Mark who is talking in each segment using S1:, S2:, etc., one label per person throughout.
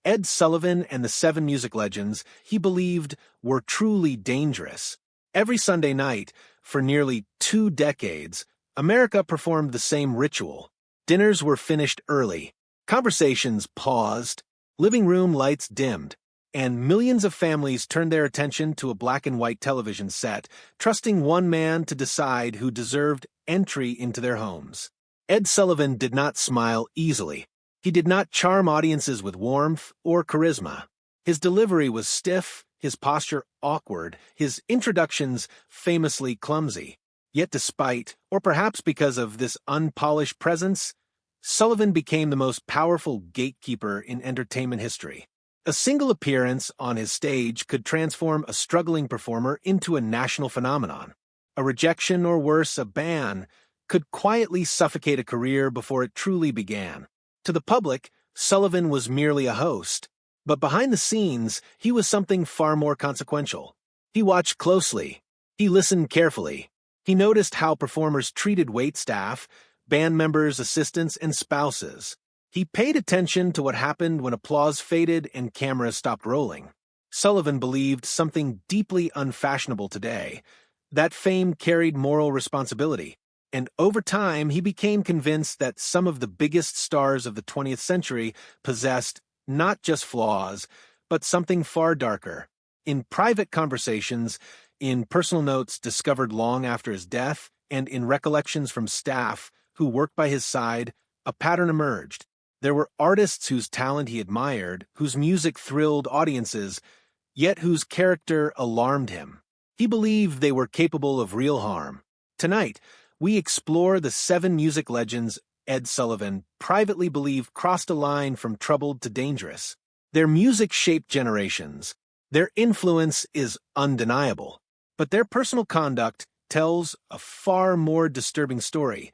S1: Ed Sullivan and the seven music legends he believed were truly dangerous. Every Sunday night, for nearly 2 decades, America performed the same ritual. Dinners were finished early, conversations paused, living room lights dimmed, and millions of families turned their attention to a black and white television set, trusting one man to decide who deserved entry into their homes. Ed Sullivan did not smile easily. He did not charm audiences with warmth or charisma. His delivery was stiff, his posture awkward, his introductions famously clumsy. Yet despite, or perhaps because of this unpolished presence, Sullivan became the most powerful gatekeeper in entertainment history. A single appearance on his stage could transform a struggling performer into a national phenomenon. A rejection, or worse, a ban, could quietly suffocate a career before it truly began. To the public, Sullivan was merely a host, but behind the scenes, he was something far more consequential. He watched closely. He listened carefully. He noticed how performers treated waitstaff, band members, assistants, and spouses. He paid attention to what happened when applause faded and cameras stopped rolling. Sullivan believed something deeply unfashionable today, that fame carried moral responsibility. And over time, he became convinced that some of the biggest stars of the 20th century possessed not just flaws, but something far darker. In private conversations, in personal notes discovered long after his death, and in recollections from staff who worked by his side, a pattern emerged. There were artists whose talent he admired, whose music thrilled audiences, yet whose character alarmed him. He believed they were capable of real harm. Tonight, we explore the 7 music legends Ed Sullivan privately believed crossed a line from troubled to dangerous. Their music shaped generations. Their influence is undeniable. But their personal conduct tells a far more disturbing story,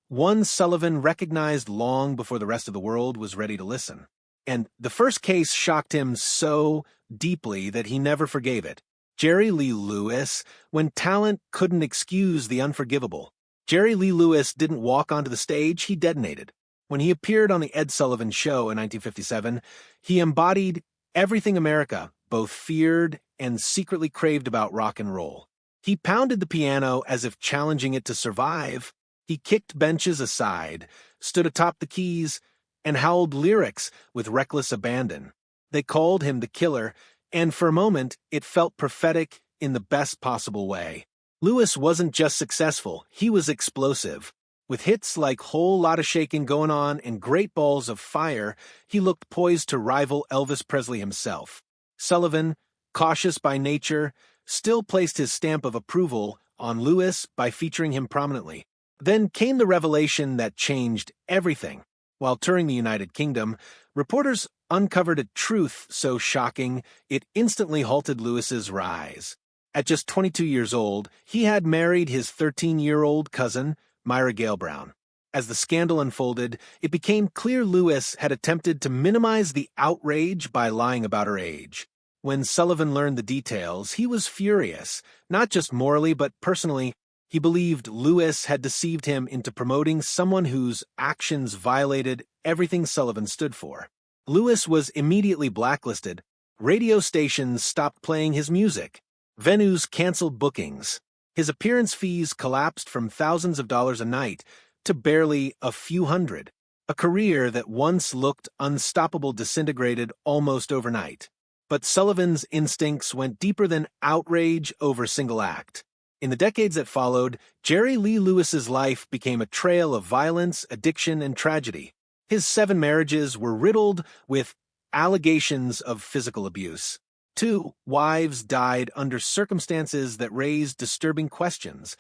S1: one Sullivan recognized long before the rest of the world was ready to listen. And the first case shocked him so deeply that he never forgave it. Jerry Lee Lewis, when talent couldn't excuse the unforgivable. Jerry Lee Lewis didn't walk onto the stage, he detonated. When he appeared on the Ed Sullivan Show in 1957, he embodied everything America both feared and secretly craved about rock and roll. He pounded the piano as if challenging it to survive. He kicked benches aside, stood atop the keys, and howled lyrics with reckless abandon. They called him the killer, and for a moment it felt prophetic in the best possible way. Lewis wasn't just successful, he was explosive. With hits like Whole Lotta Shakin' Going On and Great Balls of Fire, he looked poised to rival Elvis Presley himself. Sullivan, cautious by nature, still placed his stamp of approval on Lewis by featuring him prominently. Then came the revelation that changed everything. While touring the United Kingdom, reporters uncovered a truth so shocking it instantly halted Lewis's rise. At just 22 years old, he had married his 13-year-old cousin, Myra Gale Brown. As the scandal unfolded, it became clear Lewis had attempted to minimize the outrage by lying about her age. When Sullivan learned the details, he was furious, not just morally but personally. He believed Lewis had deceived him into promoting someone whose actions violated everything Sullivan stood for. Lewis was immediately blacklisted. Radio stations stopped playing his music. Venues canceled bookings. His appearance fees collapsed from thousands of dollars a night to barely a few hundred. A career that once looked unstoppable disintegrated almost overnight. But Sullivan's instincts went deeper than outrage over a single act. In the decades that followed, Jerry Lee Lewis's life became a trail of violence, addiction, and tragedy. His 7 marriages were riddled with allegations of physical abuse. 2 wives died under circumstances that raised disturbing questions.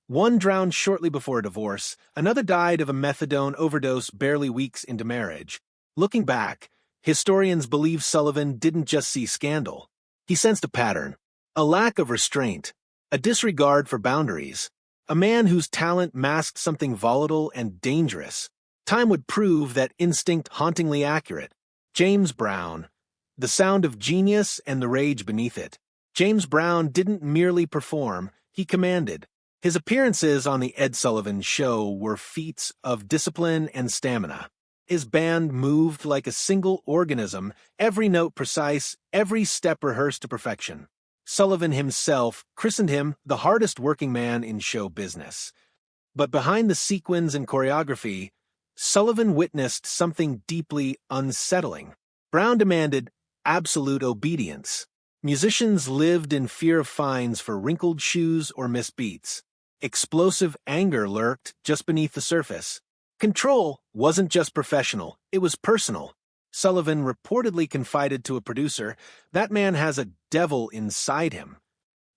S1: One drowned shortly before a divorce, another died of a methadone overdose barely weeks into marriage. Looking back, historians believe Sullivan didn't just see scandal. He sensed a pattern, a lack of restraint, a disregard for boundaries, a man whose talent masked something volatile and dangerous. Time would prove that instinct hauntingly accurate. James Brown. The sound of genius and the rage beneath it. James Brown didn't merely perform, he commanded. His appearances on the Ed Sullivan Show were feats of discipline and stamina. His band moved like a single organism, every note precise, every step rehearsed to perfection. Sullivan himself christened him the hardest working man in show business. But behind the sequins and choreography, Sullivan witnessed something deeply unsettling. Brown demanded absolute obedience. Musicians lived in fear of fines for wrinkled shoes or missed beats. Explosive anger lurked just beneath the surface. Control wasn't just professional, it was personal. Sullivan reportedly confided to a producer, "That man has a devil inside him."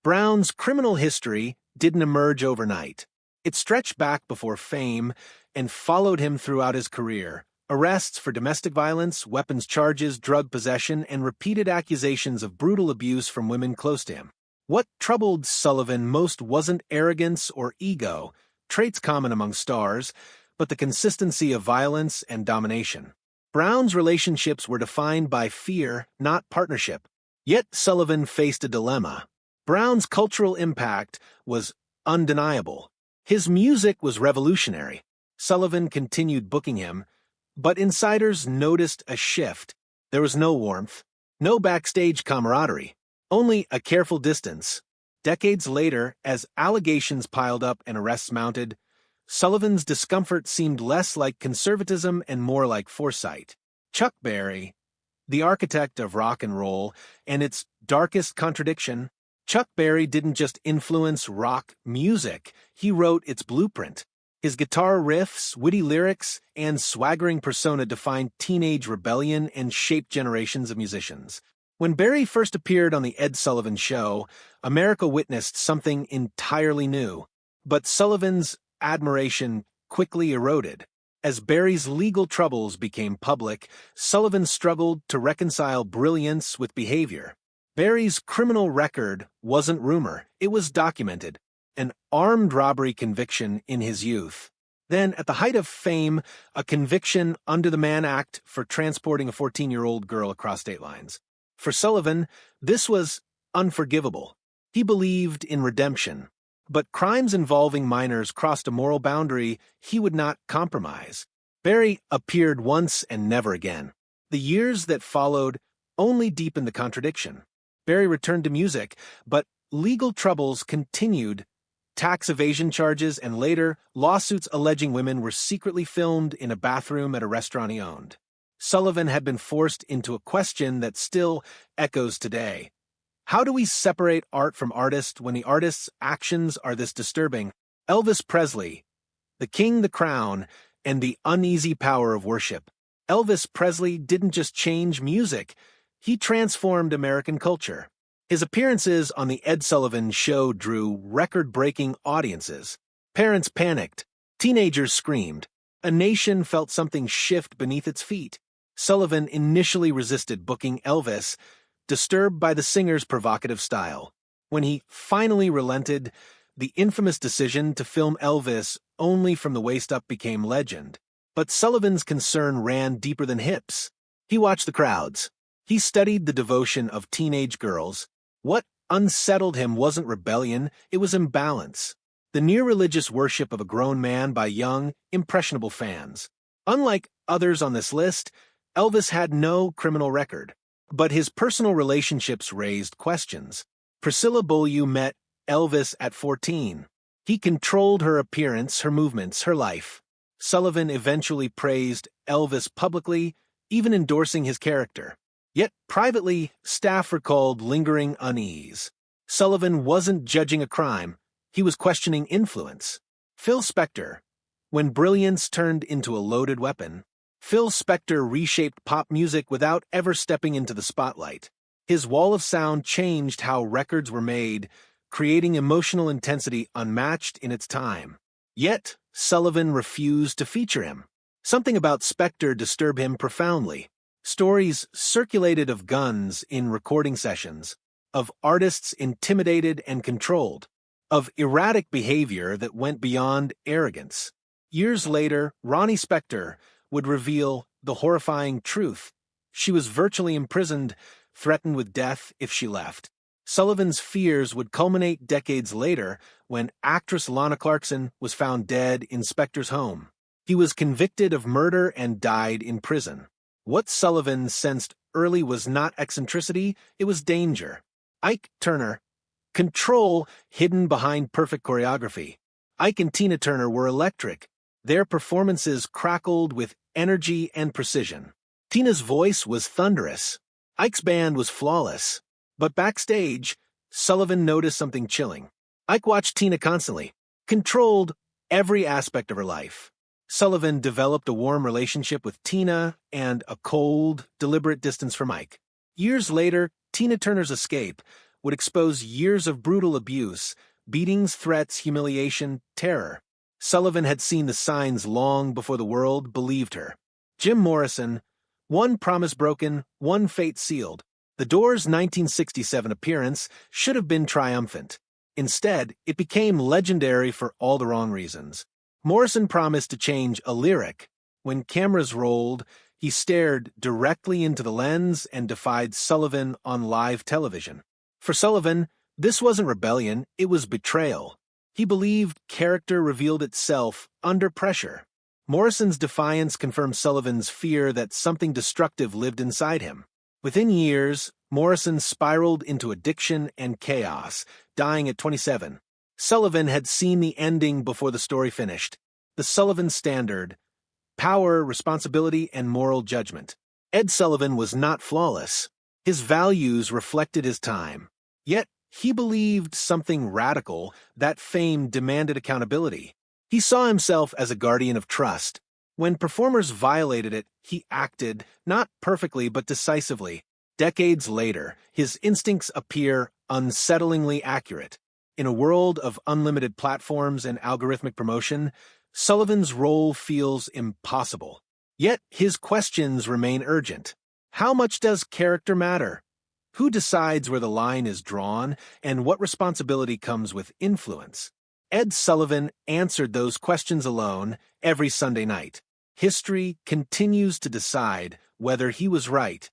S1: Brown's criminal history didn't emerge overnight. It stretched back before fame and followed him throughout his career. Arrests for domestic violence, weapons charges, drug possession, and repeated accusations of brutal abuse from women close to him. What troubled Sullivan most wasn't arrogance or ego, traits common among stars, but the consistency of violence and domination. Brown's relationships were defined by fear, not partnership. Yet Sullivan faced a dilemma. Brown's cultural impact was undeniable. His music was revolutionary. Sullivan continued booking him, but insiders noticed a shift. There was no warmth, no backstage camaraderie, only a careful distance. Decades later, as allegations piled up and arrests mounted, Sullivan's discomfort seemed less like conservatism and more like foresight. Chuck Berry, the architect of rock and roll, and its darkest contradiction, Chuck Berry didn't just influence rock music, he wrote its blueprint. His guitar riffs, witty lyrics, and swaggering persona defined teenage rebellion and shaped generations of musicians. When Berry first appeared on The Ed Sullivan Show, America witnessed something entirely new. But Sullivan's admiration quickly eroded. As Berry's legal troubles became public, Sullivan struggled to reconcile brilliance with behavior. Berry's criminal record wasn't rumor, it was documented. An armed robbery conviction in his youth. Then, at the height of fame, a conviction under the Mann Act for transporting a 14-year-old girl across state lines. For Sullivan, this was unforgivable. He believed in redemption. But crimes involving minors crossed a moral boundary he would not compromise. Berry appeared once and never again. The years that followed only deepened the contradiction. Berry returned to music, but legal troubles continued. Tax evasion charges and later, lawsuits alleging women were secretly filmed in a bathroom at a restaurant he owned. Sullivan had been forced into a question that still echoes today. How do we separate art from artist when the artist's actions are this disturbing? Elvis Presley, The King, the Crown, and the Uneasy Power of Worship. Elvis Presley didn't just change music, he transformed American culture. His appearances on The Ed Sullivan Show drew record-breaking audiences. Parents panicked. Teenagers screamed. A nation felt something shift beneath its feet. Sullivan initially resisted booking Elvis, disturbed by the singer's provocative style. When he finally relented, the infamous decision to film Elvis only from the waist up became legend. But Sullivan's concern ran deeper than hips. He watched the crowds. He studied the devotion of teenage girls. What unsettled him wasn't rebellion, it was imbalance. The near-religious worship of a grown man by young, impressionable fans. Unlike others on this list, Elvis had no criminal record. But his personal relationships raised questions. Priscilla Beaulieu met Elvis at 14. He controlled her appearance, her movements, her life. Sullivan eventually praised Elvis publicly, even endorsing his character. Yet privately, staff recalled lingering unease. Sullivan wasn't judging a crime, he was questioning influence. Phil Spector. When brilliance turned into a loaded weapon, Phil Spector reshaped pop music without ever stepping into the spotlight. His wall of sound changed how records were made, creating emotional intensity unmatched in its time. Yet, Sullivan refused to feature him. Something about Spector disturbed him profoundly. Stories circulated of guns in recording sessions, of artists intimidated and controlled, of erratic behavior that went beyond arrogance. Years later, Ronnie Spector would reveal the horrifying truth. She was virtually imprisoned, threatened with death if she left. Sullivan's fears would culminate decades later when actress Lana Clarkson was found dead in Spector's home. He was convicted of murder and died in prison. What Sullivan sensed early was not eccentricity, it was danger. Ike Turner, control hidden behind perfect choreography. Ike and Tina Turner were electric. Their performances crackled with energy and precision. Tina's voice was thunderous. Ike's band was flawless. But backstage, Sullivan noticed something chilling. Ike watched Tina constantly, controlled every aspect of her life. Sullivan developed a warm relationship with Tina and a cold, deliberate distance from Ike. Years later, Tina Turner's escape would expose years of brutal abuse, beatings, threats, humiliation, terror. Sullivan had seen the signs long before the world believed her. Jim Morrison, one promise broken, one fate sealed. The Doors' 1967 appearance should have been triumphant. Instead, it became legendary for all the wrong reasons. Morrison promised to change a lyric. When cameras rolled, he stared directly into the lens and defied Sullivan on live television. For Sullivan, this wasn't rebellion, it was betrayal. He believed character revealed itself under pressure. Morrison's defiance confirmed Sullivan's fear that something destructive lived inside him. Within years, Morrison spiraled into addiction and chaos, dying at 27. Sullivan had seen the ending before the story finished. The Sullivan Standard: power, responsibility, and moral judgment. Ed Sullivan was not flawless. His values reflected his time. Yet, he believed something radical, that fame demanded accountability. He saw himself as a guardian of trust. When performers violated it, he acted, not perfectly but decisively. Decades later, his instincts appear unsettlingly accurate. In a world of unlimited platforms and algorithmic promotion, Sullivan's role feels impossible. Yet his questions remain urgent. How much does character matter? Who decides where the line is drawn, and what responsibility comes with influence? Ed Sullivan answered those questions alone every Sunday night. History continues to decide whether he was right